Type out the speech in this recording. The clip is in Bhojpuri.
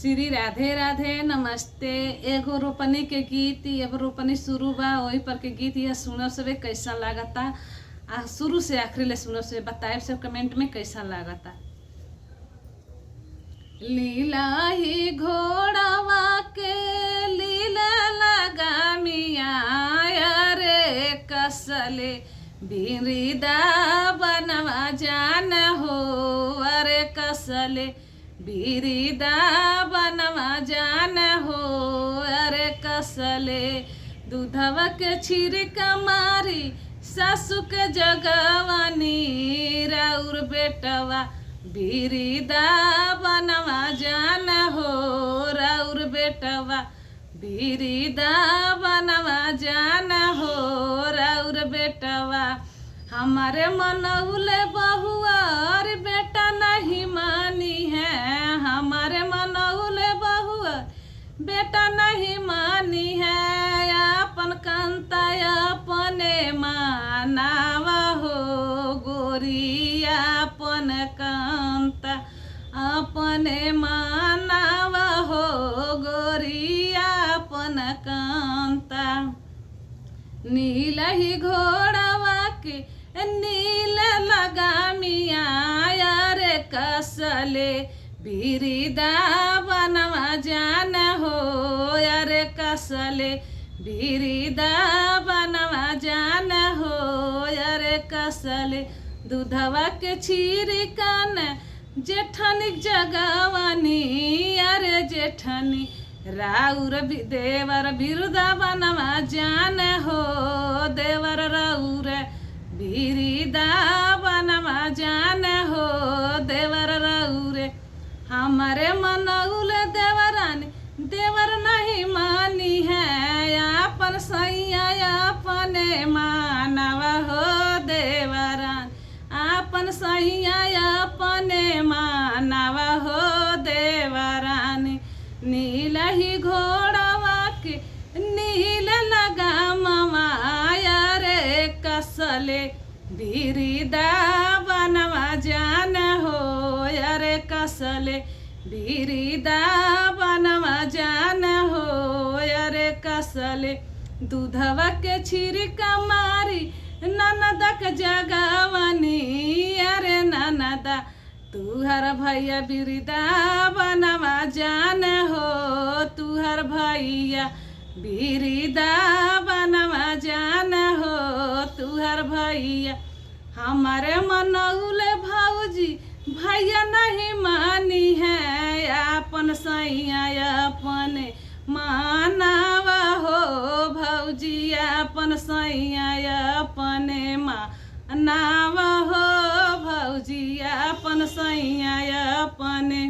श्री राधे राधे नमस्ते। एगो रोपनी के गीत, एगो रोपनी शुरू बा वही पर के गीत यह सुनो सबे कैसा लागता। शुरू से आखिरी ले सुनो से बताए सब कमेंट में कैसा लागता। लीला ही घोड़ावा के लीला लगा मिया रे कसले बिरिदा बनवा जान हो अरे कसले बिरिदा बनवा जान हो अरे कसले दूधवा के छिड़क मारी सासु के जगवानी राउर बेटवा बिरिदा बनवा जान हो राउर बेटवा बिरिदा बनवा जान हो राउर बेटवा। हमारे मनौले बहुआ और बेटा नहीं मानी है, हमारे मनौले बहुआ बेटा नहीं मानी है। अपन कांता अपने मानावा हो गोरिया अपन कांता अपने मानावा हो गोरिया अपन कांता। नील ही घोड़ावा के नील लगा मिया रे कसले बिरिदा बनवा जान हो अरे कसले बिरिदा बनवा जान हो अरे कसले दूधवा के छिड़कन जेठनी जगवानी अरे जेठनी राउर देवर बिरुदा बनवा जान हो देवर राउर बिरिदा बनवा जान हो देवर राउर। हमारे मनौल देवरानी देवर नहीं मानी है, अपन सैया अपने मानवा हो देवरान अपन सैया अपने मानवा हो देवरानी। नील ही घोड़ावा के नील लगा मवाया रे कसले बिरिदा बनवा जान हो अरे कसले बिरिदा बनवा जान हो अरे कसले दूधवा के छिड़क मारी ननदा के जगवानी अरे ननदा तुहर भैया बिरिदा बनवा जान हो तुहर भैया बिरिदा बनवा जान हो तुहर भैया। हमारे मनौले भौजी भैया नहीं मानी है, अपन सैया अपने मानवा हो भौजी अपन सैया अपने मानवा हो भौजी अपन सैया अपने।